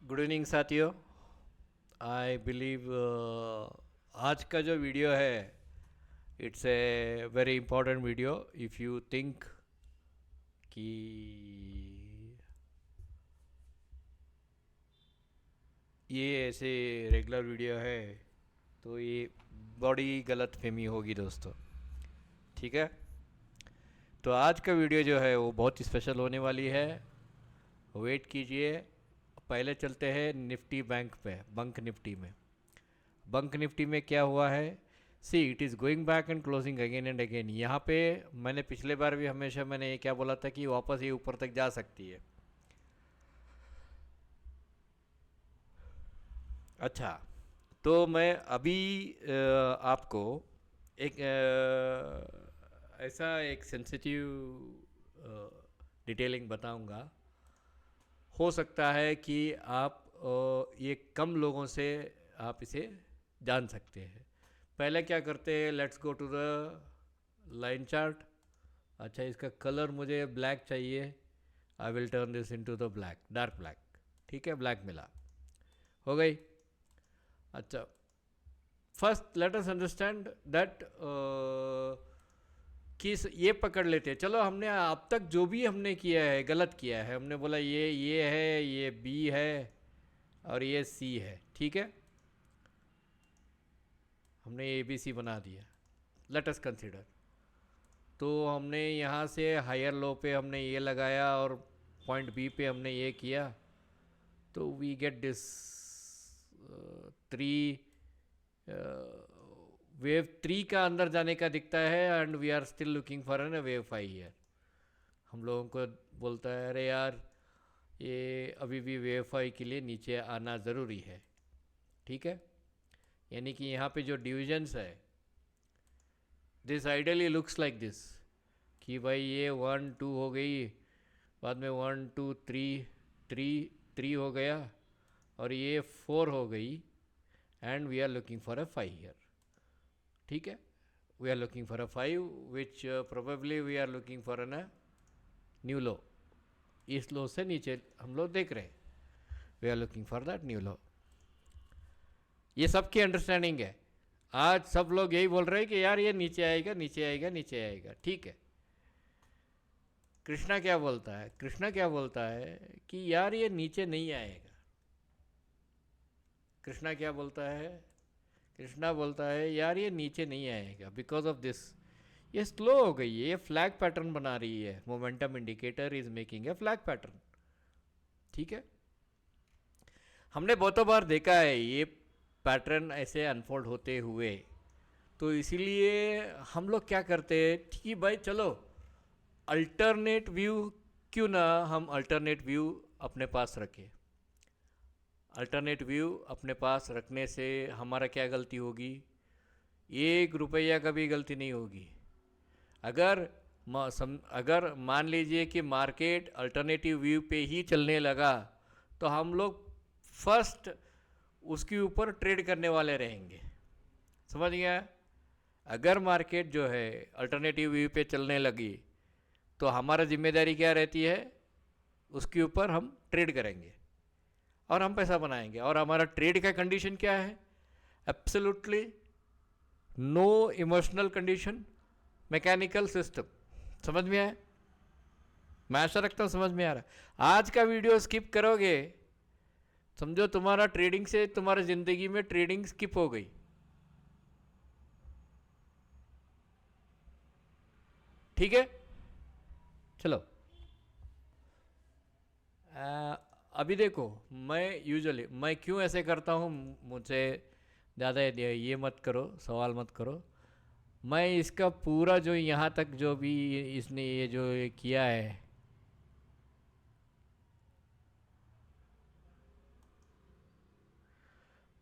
Good evening साथियों। I believe आज का जो वीडियो है it's a very important video if you think कि ये ऐसे रेगुलर वीडियो है तो ये बड़ी गलत फहमी होगी दोस्तों। ठीक है, तो आज का वीडियो जो है वो बहुत स्पेशल होने वाली है। वेट कीजिए। पहले चलते हैं निफ्टी बैंक पे, बंक निफ्टी में। बंक निफ्टी में क्या हुआ है? See it is going back and closing again and again. यहाँ पे मैंने पिछले बार भी हमेशा मैंने ये क्या बोला था कि वापस ये ऊपर तक जा सकती है। अच्छा, तो मैं अभी आपको एक ऐसा एक सेंसिटिव डिटेलिंग बताऊंगा। हो सकता है कि आप ये कम लोगों से आप इसे जान सकते हैं। पहले क्या करते हैं, let's go to the line chart. अच्छा, इसका कलर मुझे ब्लैक चाहिए। I will turn this into the black, dark black. ठीक है, ब्लैक मिला, हो गई। अच्छा, first let us understand that कि ये पकड़ लेते हैं। चलो, हमने अब तक जो भी हमने किया है गलत किया है। हमने बोला ये है, ये बी है और ये सी है। ठीक है, हमने ए बी सी बना दिया। Let us consider. तो हमने यहाँ से हायर लो पे हमने ये लगाया और पॉइंट बी पे हमने ये किया, तो we get this three. Wave three का अंदर जाने का दिखता है and we are still looking for an wave five year. हम लोगों को बोलता है अरे यार, ये अभी भी वेव फाइव के लिए नीचे आना ज़रूरी है। ठीक है, यानी कि यहाँ पे जो डिविजन्स है, this ideally looks like this कि भाई ये वन टू हो गई, बाद में one two three, three three हो गया और ये फोर हो गई and we are looking for a five year. ठीक है, we are looking for a five which probably we are looking for an new low. इस लो से नीचे हम लोग देख रहे हैं, we are looking for that new लो। ये सबकी अंडरस्टैंडिंग है। आज सब लोग यही बोल रहे हैं कि यार ये नीचे आएगा, नीचे आएगा, नीचे आएगा। ठीक है, कृष्णा क्या बोलता है? कृष्णा क्या बोलता है कि यार ये नीचे नहीं आएगा। कृष्णा क्या बोलता है? कृष्णा बोलता है यार ये नीचे नहीं आएगा बिकॉज ऑफ दिस। ये स्लो हो गई है, ये फ्लैग पैटर्न बना रही है। Momentum indicator is making a flag pattern. ठीक है, हमने बहुतों बार देखा है ये पैटर्न ऐसे अनफोल्ड होते हुए। तो इसीलिए हम लोग क्या करते हैं, ठीक भाई चलो अल्टरनेट व्यू, क्यों ना हम अल्टरनेट व्यू अपने पास रखें। अल्टरनेट व्यू अपने पास रखने से हमारा क्या गलती होगी? एक रुपया का भी गलती नहीं होगी। अगर अगर मान लीजिए कि मार्केट अल्टरनेटिव व्यू पे ही चलने लगा तो हम लोग फर्स्ट उसके ऊपर ट्रेड करने वाले रहेंगे। समझ गया? अगर मार्केट जो है अल्टरनेटिव व्यू पे चलने लगी तो हमारा जिम्मेदारी क्या रहती है? उसके ऊपर हम ट्रेड करेंगे और हम पैसा बनाएंगे। और हमारा ट्रेड का कंडीशन क्या है? Absolutely no emotional condition, mechanical system. समझ में आया? मैं आशा रखता हूँ समझ में आ रहा है। आज का वीडियो स्किप करोगे, समझो तुम्हारा ट्रेडिंग से, तुम्हारी ज़िंदगी में ट्रेडिंग स्किप हो गई। ठीक है, चलो। अभी देखो, मैं क्यों ऐसे करता हूँ, मुझसे ज़्यादा ये मत करो, सवाल मत करो। मैं इसका पूरा जो यहाँ तक जो भी इसने ये जो ये किया है,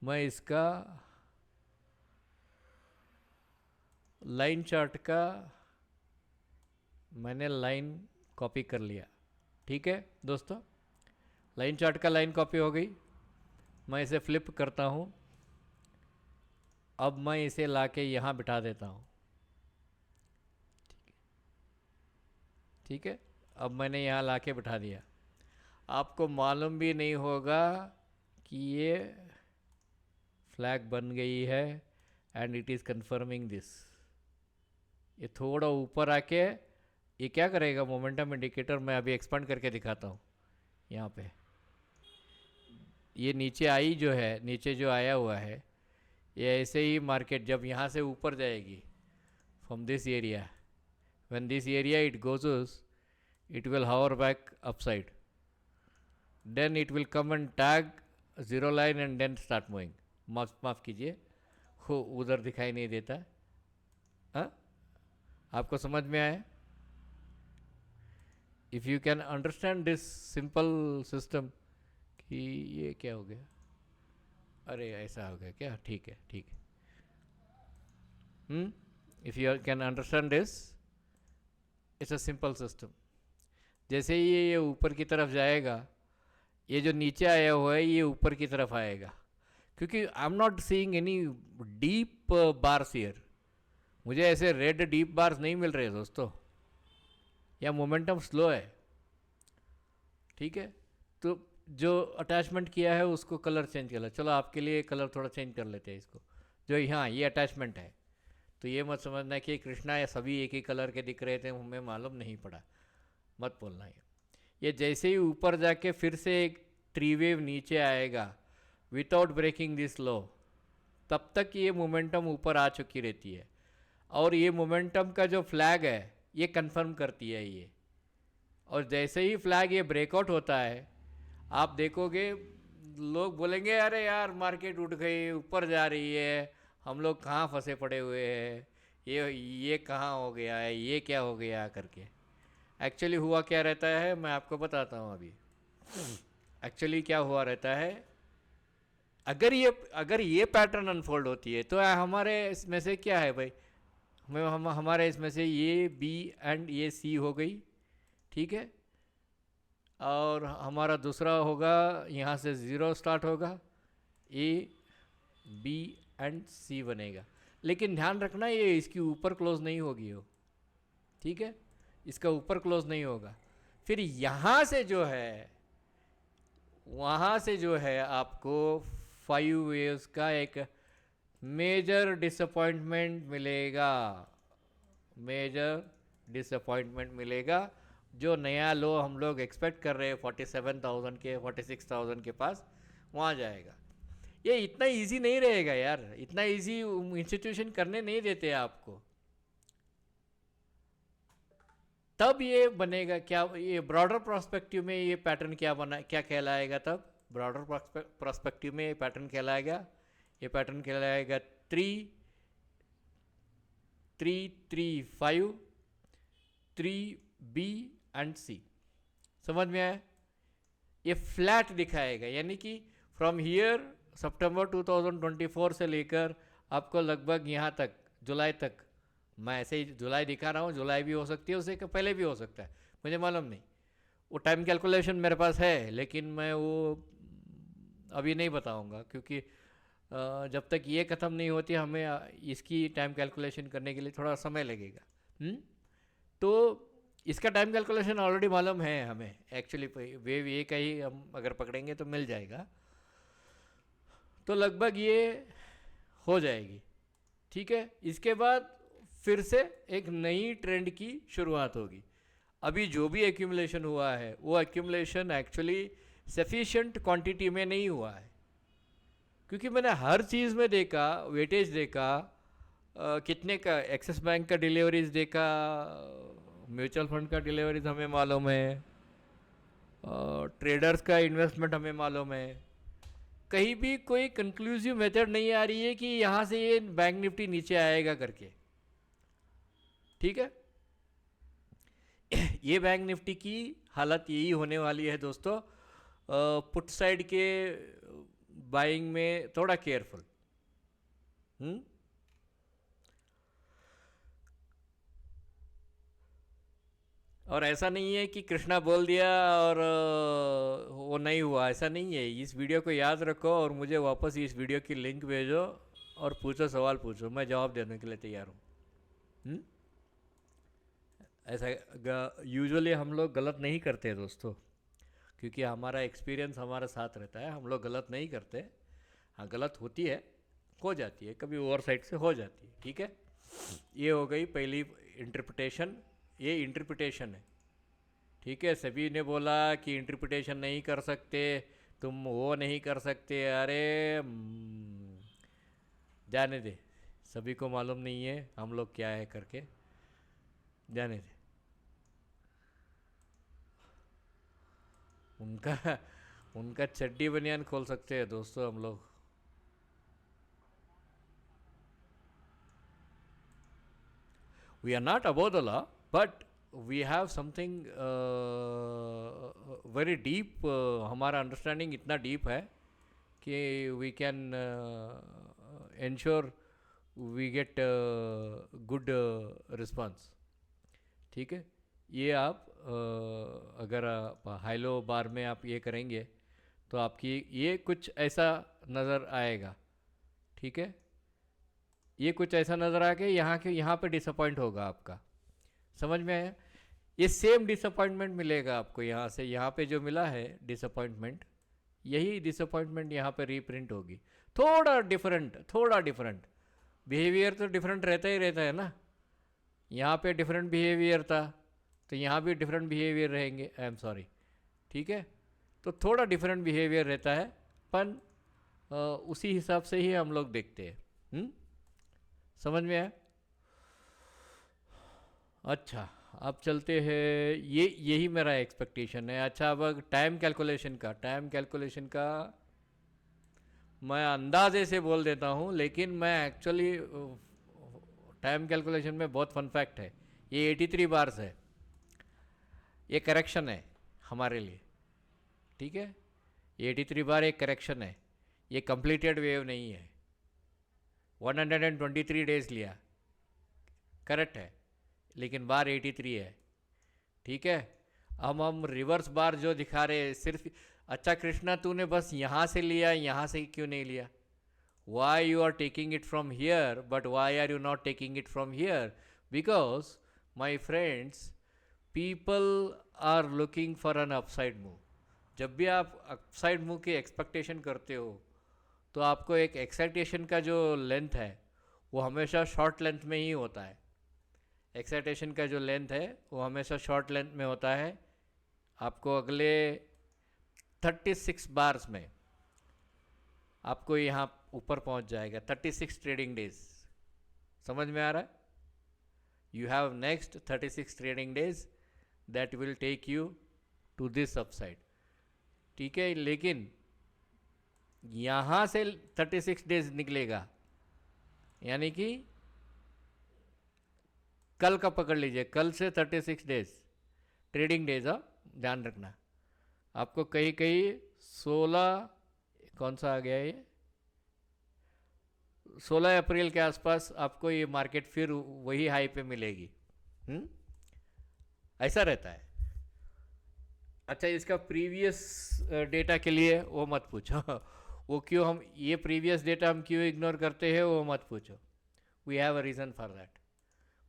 मैं इसका लाइन चार्ट का मैंने लाइन कॉपी कर लिया। ठीक है दोस्तों, लाइन चार्ट का लाइन कॉपी हो गई। मैं इसे फ्लिप करता हूँ। अब मैं इसे लाके यहाँ बिठा देता हूँ। ठीक है, अब मैंने यहाँ लाके बिठा दिया। आपको मालूम भी नहीं होगा कि ये फ्लैग बन गई है and it is confirming this. ये थोड़ा ऊपर आके ये क्या करेगा मोमेंटम इंडिकेटर, मैं अभी एक्सपांड करके दिखाता हूँ। यहाँ पे ये नीचे आई जो है, नीचे जो आया हुआ है, ये ऐसे ही मार्केट जब यहाँ से ऊपर जाएगी from this area, when this area it goes, it will hover back upside, then it will come and tag zero line and then start moving। माफ़ कीजिए, हो उधर दिखाई नहीं देता। हाँ, आपको समझ में आया? If you can understand this simple system कि ये क्या हो गया, अरे ऐसा हो गया क्या, ठीक है ठीक है। If you can understand this, it's a simple system. जैसे ही ये ऊपर की तरफ जाएगा, ये जो नीचे आया हुआ है ये ऊपर की तरफ आएगा, क्योंकि आई am not seeing any deep bars here. मुझे ऐसे रेड डीप बार्स नहीं मिल रहे दोस्तों, या मोमेंटम स्लो है। ठीक है, तो जो अटैचमेंट किया है उसको कलर चेंज कर लो। चलो आपके लिए कलर थोड़ा चेंज कर लेते हैं इसको। जो यहाँ ये अटैचमेंट है, तो ये मत समझना कि कृष्णा या सभी एक ही कलर के दिख रहे थे, हमें मालूम नहीं पड़ा, मत बोलना। ये जैसे ही ऊपर जाके फिर से एक ट्री वेव नीचे आएगा विदाउट ब्रेकिंग दिस लॉ, तब तक ये मोमेंटम ऊपर आ चुकी रहती है। और ये मोमेंटम का जो फ्लैग है ये कंफर्म करती है ये। और जैसे ही फ्लैग ये ब्रेकआउट होता है, आप देखोगे लोग बोलेंगे अरे यार मार्केट उठ गई, ऊपर जा रही है, हम लोग कहाँ फंसे पड़े हुए हैं, ये कहाँ हो गया है, ये क्या हो गया करके। एक्चुअली हुआ क्या रहता है मैं आपको बताता हूँ अभी। एक्चुअली क्या हुआ रहता है, अगर ये पैटर्न अनफोल्ड होती है तो हमारे इसमें से क्या है भाई, हमारे इसमें से ये बी एंड ये सी हो गई, ठीक है। और हमारा दूसरा होगा, यहाँ से ज़ीरो स्टार्ट होगा, ए बी एंड सी बनेगा। लेकिन ध्यान रखना ये इसकी ऊपर क्लोज नहीं होगी हो, ठीक है, इसका ऊपर क्लोज नहीं होगा। फिर यहाँ से जो है, वहाँ से जो है आपको 5 वेव्स का एक मेजर डिसअपॉइंटमेंट मिलेगा, मेजर डिसअपॉइंटमेंट मिलेगा। जो नया लो हम लोग एक्सपेक्ट कर रहे हैं 47,000 के 46,000 के पास, वहाँ जाएगा। ये इतना इजी नहीं रहेगा यार, इतना इजी इंस्टीट्यूशन करने नहीं देते आपको। तब ये बनेगा क्या, ये ब्रॉडर प्रोस्पेक्टिव में ये पैटर्न क्या बना, क्या कहलाएगा तब ब्रॉडर प्रोस्पेक्टिव में ये पैटर्न कहलाएगा, ये पैटर्न कहलाएगा 3 3 3 5 3 बी एंड सी। समझ में आया? ये फ्लैट दिखाएगा, यानी कि फ्रॉम हियर सितंबर 2024 से लेकर आपको लगभग यहाँ तक जुलाई तक, मैं ऐसे ही जुलाई दिखा रहा हूँ, जुलाई भी हो सकती है, उससे पहले भी हो सकता है, मुझे मालूम नहीं, वो टाइम कैलकुलेशन मेरे पास है, लेकिन मैं वो अभी नहीं बताऊँगा, क्योंकि जब तक ये ख़त्म नहीं होती हमें इसकी टाइम कैलकुलेशन करने के लिए थोड़ा समय लगेगा। तो इसका टाइम कैलकुलेशन ऑलरेडी मालूम है हमें, एक्चुअली वेव ये का ही हम अगर पकड़ेंगे तो मिल जाएगा, तो लगभग ये हो जाएगी, ठीक है। इसके बाद फिर से एक नई ट्रेंड की शुरुआत होगी। अभी जो भी एक्यूमुलेशन हुआ है वो एक्यूमुलेशन एक्चुअली सफिशिएंट क्वांटिटी में नहीं हुआ है, क्योंकि मैंने हर चीज़ में देखा, वेटेज देखा, कितने का एक्सिस बैंक का डिलीवरीज देखा, म्यूचुअल फंड का डिलीवरीज हमें मालूम है, ट्रेडर्स का इन्वेस्टमेंट हमें मालूम है, कहीं भी कोई कंक्लूसिव मेथड नहीं आ रही है कि यहाँ से ये बैंक निफ्टी नीचे आएगा करके, ठीक है। ये बैंक निफ्टी की हालत यही होने वाली है दोस्तों। पुट साइड के बाइंग में थोड़ा केयरफुल। और ऐसा नहीं है कि कृष्णा बोल दिया और वो नहीं हुआ, ऐसा नहीं है। इस वीडियो को याद रखो और मुझे वापस इस वीडियो की लिंक भेजो और पूछो, सवाल पूछो, मैं जवाब देने के लिए तैयार हूँ। ऐसा यूजुअली हम लोग गलत नहीं करते दोस्तों, क्योंकि हमारा एक्सपीरियंस हमारे साथ रहता है, हम लोग गलत नहीं करते। हाँ, गलत होती है, हो जाती है, कभी ओवर साइड से हो जाती है, ठीक है। ये हो गई पहली इंटरप्रिटेशन, ये इंटरप्रिटेशन है, ठीक है। सभी ने बोला कि इंटरप्रिटेशन नहीं कर सकते, तुम वो नहीं कर सकते, अरे जाने दे, सभी को मालूम नहीं है हम लोग क्या है करके, जाने दे उनका। उनका चड्डी बनियान खोल सकते हैं दोस्तों हम लोग। We are not above the law, but we have something very deep, हमारा अंडरस्टैंडिंग इतना डीप है कि we can ensure we get good response, ठीक है। ये आप अगर आप हाइलो बार में आप ये करेंगे तो आपकी ये कुछ ऐसा नज़र आएगा, ठीक है। ये कुछ ऐसा नज़र आ के यहाँ पे डिसअपॉइंट होगा आपका, समझ में आया। ये सेम डिसअपॉइंटमेंट मिलेगा आपको यहाँ से, यहाँ पे जो मिला है डिसअपॉइंटमेंट, यही डिसअपॉइंटमेंट यहाँ पे रीप्रिंट होगी, थोड़ा डिफरेंट, थोड़ा डिफरेंट बिहेवियर तो डिफरेंट रहता ही रहता है ना। यहाँ पे डिफरेंट बिहेवियर था तो यहाँ भी डिफरेंट बिहेवियर रहेंगे, आई एम सॉरी, ठीक है। तो थोड़ा डिफरेंट बिहेवियर रहता है, पर उसी हिसाब से ही हम लोग देखते हैं। समझ में आया? अच्छा, अब चलते हैं, यही मेरा एक्सपेक्टेशन है। अच्छा, अब टाइम कैलकुलेशन का मैं अंदाजे से बोल देता हूँ, लेकिन मैं एक्चुअली टाइम कैलकुलेशन में बहुत फन फैक्ट है। ये 83 बार्स है, ये करेक्शन है हमारे लिए, ठीक है। ये 83 बार एक करेक्शन है, ये कंप्लीटेड वेव नहीं है। 123 डेज लिया, करेक्ट है, लेकिन बार 83 है, ठीक है। अब हम रिवर्स बार जो दिखा रहे हैं सिर्फ, अच्छा कृष्णा तूने बस यहाँ से लिया, यहाँ से क्यों नहीं लिया? Why you are taking it from here but why are you not taking it from here? Because my friends, people are looking for an upside move. जब भी आप अपसाइड मूव की एक्सपेक्टेशन करते हो तो आपको एक एक्साइटेशन का जो लेंथ है वो हमेशा शॉर्ट लेंथ में ही होता है। एक्साइटेशन का जो लेंथ है वो हमेशा शॉर्ट लेंथ में होता है। आपको अगले 36 बार्स में आपको यहाँ ऊपर पहुँच जाएगा, 36 ट्रेडिंग डेज। समझ में आ रहा है? You have next 36 trading days that will take you to this upside, ठीक है। लेकिन यहाँ से 36 डेज निकलेगा, यानी कि कल का पकड़ लीजिए, कल से 36 डेज ट्रेडिंग डेज, ध्यान रखना। आपको कहीं कहीं 16, कौन सा आ गया ये, 16 अप्रैल के आसपास आपको ये मार्केट फिर वही हाई पे मिलेगी। ऐसा रहता है। अच्छा, इसका प्रीवियस डेटा के लिए वो मत पूछो वो क्यों, हम ये प्रीवियस डेटा हम क्यों इग्नोर करते हैं वो मत पूछो। We have a reason for that,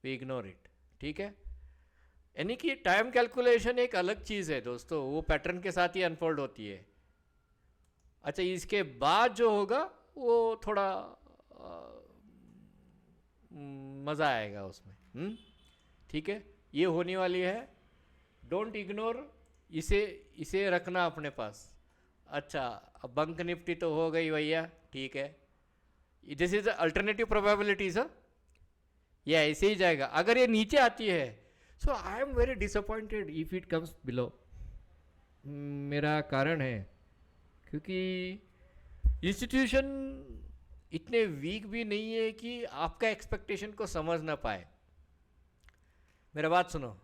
we ignore it, ठीक है। यानी कि टाइम कैलकुलेशन एक अलग चीज़ है दोस्तों, वो पैटर्न के साथ ही अनफोल्ड होती है। अच्छा, इसके बाद जो होगा वो थोड़ा मज़ा आएगा उसमें, ठीक है। ये होने वाली है, डोंट इग्नोर इसे रखना अपने पास। अच्छा, अब बंक निफ्टी तो हो गई भैया, ठीक है। दिस इज अल्टरनेटिव प्रोबेबिलिटीज, ये ऐसे ही जाएगा। अगर ये नीचे आती है, so I am very disappointed if it comes below. मेरा कारण है क्योंकि इंस्टीट्यूशन इतने वीक भी नहीं है कि आपका एक्सपेक्टेशन को समझ ना पाए। मेरा बात सुनो,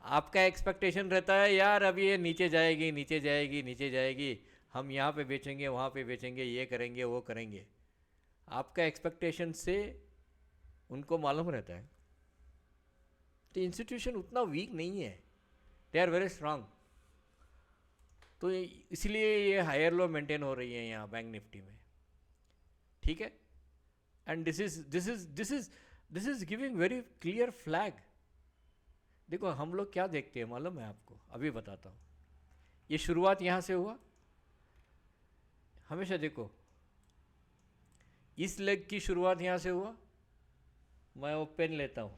आपका एक्सपेक्टेशन रहता है यार अब ये नीचे जाएगी, नीचे जाएगी, नीचे जाएगी, हम यहाँ पे बेचेंगे, वहाँ पे बेचेंगे, ये करेंगे, वो करेंगे। आपका एक्सपेक्टेशन से उनको मालूम रहता है। तो इंस्टीट्यूशन उतना वीक नहीं है, दे आर वेरी स्ट्रांग। तो इसलिए ये हायर लो मेंटेन हो रही है यहाँ बैंक निफ्टी में, ठीक है। And this is giving very clear flag. देखो हम लोग क्या देखते हैं मालूम है आपको, अभी बताता हूँ। ये शुरुआत यहाँ से हुआ, हमेशा देखो इस लेग की शुरुआत यहाँ से हुआ। मैं वो पेन लेता हूँ,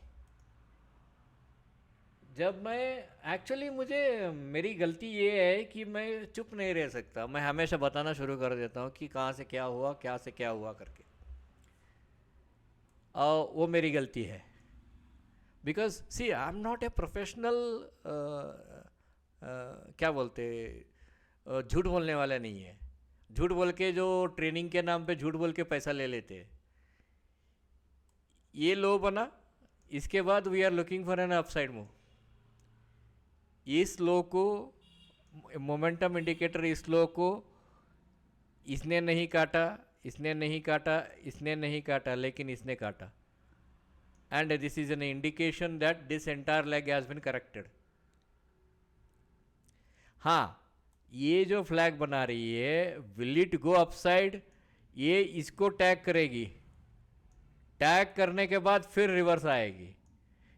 जब मैं एक्चुअली मुझे मेरी गलती ये है कि मैं चुप नहीं रह सकता, मैं हमेशा बताना शुरू कर देता हूँ कि कहाँ से क्या हुआ, क्या से क्या हुआ करके। और वो मेरी गलती है, because see I am not a professional, क्या बोलते, झूठ बोलने वाला नहीं है। झूठ बोल के जो ट्रेनिंग के नाम पे झूठ बोल के पैसा ले लेते हैं, ये लो बना। इसके बाद we are looking for an upside move. इस लो को, मोमेंटम इंडिकेटर इस लो को इसने नहीं काटा, इसने नहीं काटा, इसने नहीं काटा, लेकिन इसने काटा, and this is an indication that this entire leg has been corrected. हाँ, ये जो फ्लैग बना रही है, विल इट गो अपसाइड, ये इसको टैग करेगी, टैग करने के बाद फिर रिवर्स आएगी।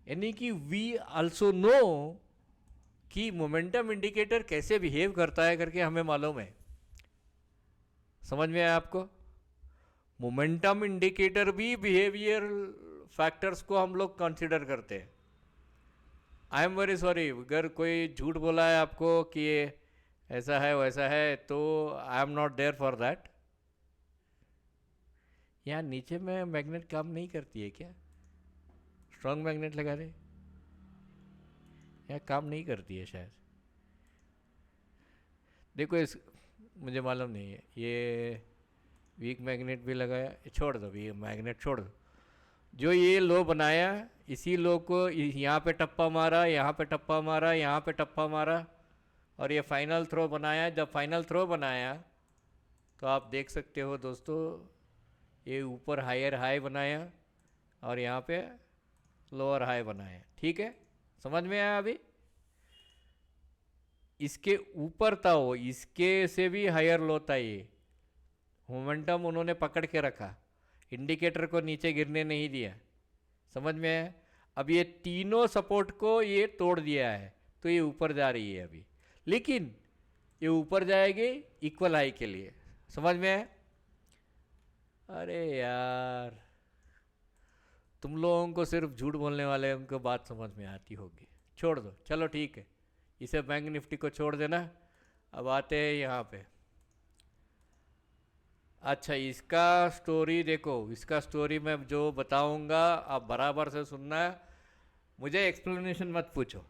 यानी कि वी आल्सो नो कि मोमेंटम इंडिकेटर कैसे बिहेव करता है करके हमें मालूम है। समझ में आया आपको? मोमेंटम इंडिकेटर भी बिहेवियर फैक्टर्स को हम लोग कंसिडर करते हैं। आई एम वेरी सॉरी, अगर कोई झूठ बोला है आपको कि ये ऐसा है वैसा है, तो I am not there for that. यहाँ नीचे में मैग्नेट काम नहीं करती है क्या? स्ट्रॉन्ग मैग्नेट लगा दे, यहाँ काम नहीं करती है शायद। देखो इस, मुझे मालूम नहीं है, ये वीक मैग्नेट भी लगाया, छोड़ दो, वीक मैग्नेट छोड़ दो। जो ये लो बनाया, इसी लो को यहाँ पे टप्पा मारा, यहाँ पे टप्पा मारा, यहाँ पे टप्पा मारा, और ये फाइनल थ्रो बनाया। जब फाइनल थ्रो बनाया तो आप देख सकते हो दोस्तों, ये ऊपर हायर हाई बनाया और यहाँ पे लोअर हाई बनाया। ठीक है, समझ में आया? अभी इसके ऊपर था वो, इसके से भी हायर लो था। ये मोमेंटम उन्होंने पकड़ के रखा, इंडिकेटर को नीचे गिरने नहीं दिया। समझ में आया? अब ये तीनों सपोर्ट को ये तोड़ दिया है, तो ये ऊपर जा रही है अभी, लेकिन ये ऊपर जाएगी इक्वल हाई के लिए। समझ में आया? अरे यार, तुम लोगों को सिर्फ झूठ बोलने वाले उनको बात समझ में आती होगी। छोड़ दो, चलो ठीक है, इसे बैंक निफ्टी को छोड़ देना। अब आते हैं यहाँ पे। अच्छा, इसका स्टोरी देखो, इसका स्टोरी मैं जो बताऊंगा आप बराबर से सुनना है, मुझे एक्सप्लेनेशन मत पूछो।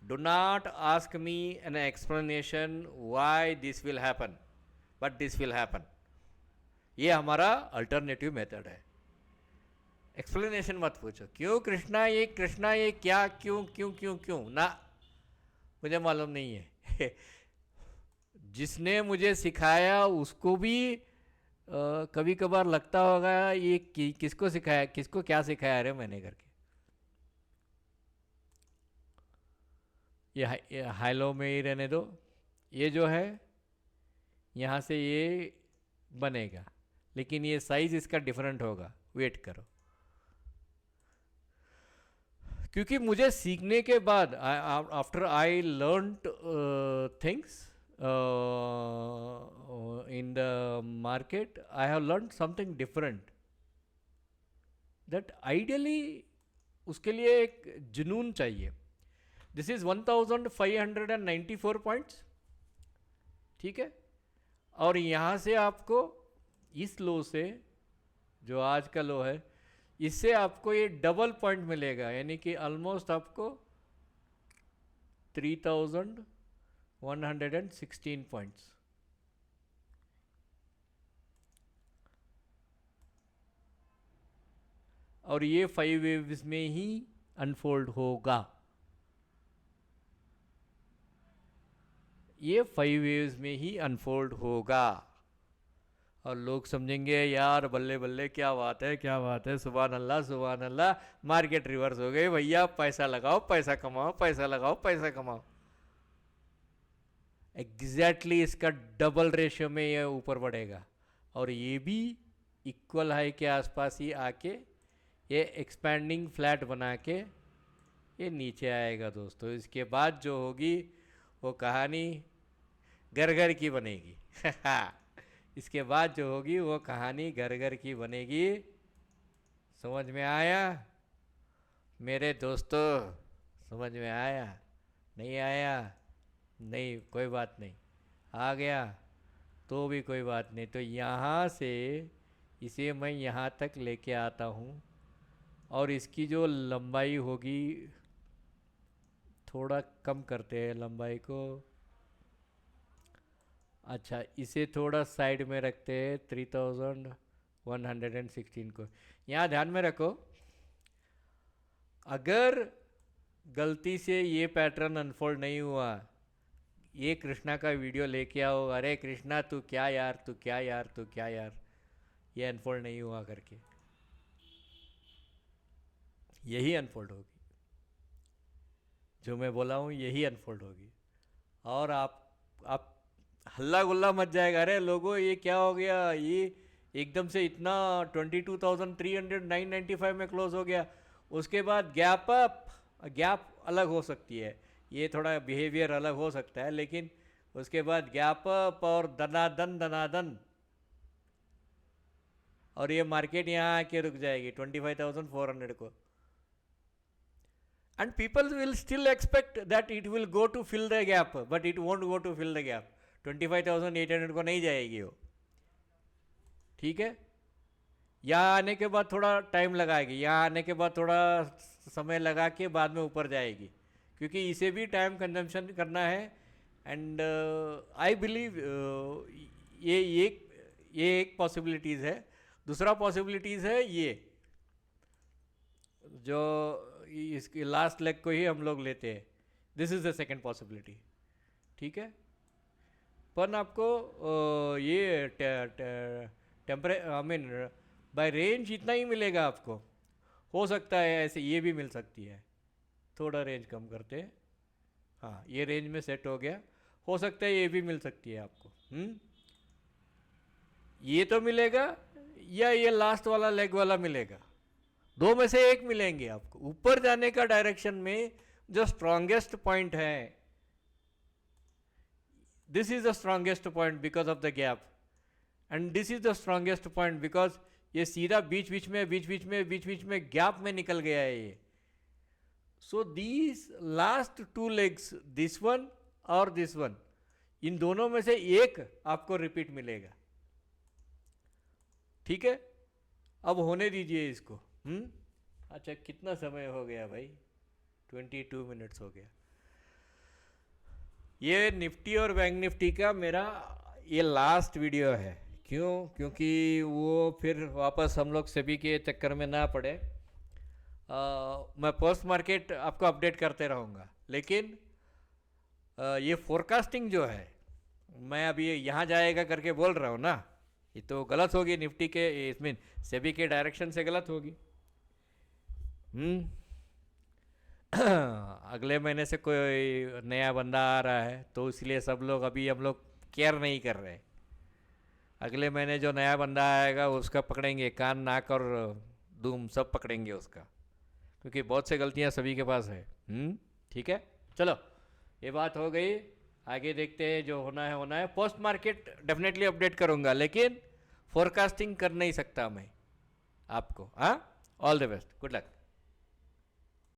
Do not ask me an explanation why this will happen, but this will happen. ये हमारा अल्टरनेटिव मेथड है। एक्सप्लेनेशन मत पूछो, क्यों कृष्णा ये, कृष्णा ये क्या, क्यों क्यों क्यों क्यों ना, मुझे मालूम नहीं है। जिसने मुझे सिखाया उसको भी कभी कभार लगता होगा ये किसको सिखाया, किसको क्या सिखाया अरे मैंने करके। ये हाई लो में ही रहने दो। ये जो है यहाँ से ये बनेगा, लेकिन ये साइज इसका डिफरेंट होगा, वेट करो। क्योंकि मुझे सीखने के बाद, after I learn things in the market, I have learned something different, that ideally उसके लिए एक जुनून चाहिए। दिस इज 1594 पॉइंट्स, ठीक है। और यहाँ से आपको इस लो से, जो आज का लो है, इससे आपको ये डबल पॉइंट मिलेगा, यानी कि ऑलमोस्ट आपको 3116 पॉइंट्स। और ये 5 वेव्स में ही अनफोल्ड होगा। ये 5 वेव्स में ही अनफोल्ड होगा। और लोग समझेंगे यार बल्ले बल्ले, क्या बात है, क्या बात है, सुभान अल्लाह सुभान अल्लाह, मार्केट रिवर्स हो गई भैया, पैसा लगाओ पैसा कमाओ, पैसा लगाओ पैसा कमाओ। एग्जैक्टली इसका डबल रेशियो में ये ऊपर बढ़ेगा, और ये भी इक्वल हाई के आसपास ही आके ये एक्सपैंडिंग फ्लैट बना के ये नीचे आएगा दोस्तों। इसके बाद जो होगी वो कहानी घर घर की बनेगी। इसके बाद जो होगी वो कहानी घर घर की बनेगी। समझ में आया मेरे दोस्तों? समझ में आया? नहीं आया? नहीं, कोई बात नहीं। आ गया तो भी कोई बात नहीं। तो यहाँ से इसे मैं यहाँ तक लेके आता हूँ और इसकी जो लंबाई होगी, थोड़ा कम करते हैं लंबाई को। अच्छा, इसे थोड़ा साइड में रखते हैं 3116 को। यहाँ ध्यान में रखो, अगर गलती से ये पैटर्न अनफोल्ड नहीं हुआ, ये कृष्णा का वीडियो लेके आओ, अरे कृष्णा तू क्या यार, तू क्या यार, तू क्या यार, ये अनफोल्ड नहीं हुआ करके, यही अनफोल्ड होगी। जो मैं बोला हूँ यही अनफोल्ड होगी। और आप हल्ला गुल्ला मच जाएगा, अरे लोगों ये क्या हो गया, ये एकदम से इतना 22,300 995 में क्लोज हो गया। उसके बाद गैप अप, गैप अलग हो सकती है, ये थोड़ा बिहेवियर अलग हो सकता है, लेकिन उसके बाद गैप अप और दनादन दनादन, और ये मार्केट यहाँ आके रुक जाएगी 25,400 को। And people will still expect that it will go to fill the gap, but it won't go to fill the gap. 25,800 को नहीं जाएगी वो, ठीक है। यहाँ आने के बाद थोड़ा टाइम लगाएगी, यहाँ आने के बाद थोड़ा समय लगा के बाद में ऊपर जाएगी, क्योंकि इसे भी टाइम कंजम्पशन करना है। एंड आई बिलीव ये एक पॉसिबिलिटीज़ है। दूसरा पॉसिबिलिटीज़ है ये जो इसकी लास्ट लेग को ही हम लोग लेते हैं, this is the second possibility, ठीक है। पर आपको ये आई मीन बाय रेंज इतना ही मिलेगा आपको। हो सकता है ऐसे ये भी मिल सकती है, थोड़ा रेंज कम करते हैं, हाँ ये रेंज में सेट हो गया, हो सकता है ये भी मिल सकती है आपको। ये तो मिलेगा या ये लास्ट वाला लेग वाला मिलेगा, दो में से एक मिलेंगे आपको। ऊपर जाने का डायरेक्शन में जो स्ट्रॉन्गेस्ट पॉइंट है, this is the strongest point because of the gap, and this is the strongest point because ये सीधा बीच बीच में गैप में निकल गया है ये। So these last two legs, this one और दिस वन, इन दोनों में से एक आपको रिपीट मिलेगा, ठीक है। अब होने दीजिए इसको। अच्छा, कितना समय हो गया भाई? 22 मिनट्स हो गया। ये निफ्टी और बैंक निफ्टी का मेरा ये लास्ट वीडियो है। क्यों? क्योंकि वो फिर वापस हम लोग सभी के चक्कर में ना पड़े। मैं पोस्ट मार्केट आपको अपडेट करते रहूँगा, लेकिन ये फोरकास्टिंग जो है, मैं अभी यहाँ जाएगा करके बोल रहा हूँ ना, ये तो गलत होगी। निफ्टी के इसमें सेबी के डायरेक्शन से गलत होगी। अगले महीने से कोई नया बंदा आ रहा है, तो इसलिए सब लोग अभी हम लोग केयर नहीं कर रहे। अगले महीने जो नया बंदा आएगा उसका पकड़ेंगे, कान नाक और दूम सब पकड़ेंगे उसका, क्योंकि बहुत से गलतियां सभी के पास है। ठीक है, चलो ये बात हो गई। आगे देखते हैं, जो होना है। पोस्ट मार्केट डेफिनेटली अपडेट करूंगा, लेकिन फोरकास्टिंग कर नहीं सकता मैं आपको। हाँ, all the best, good luck.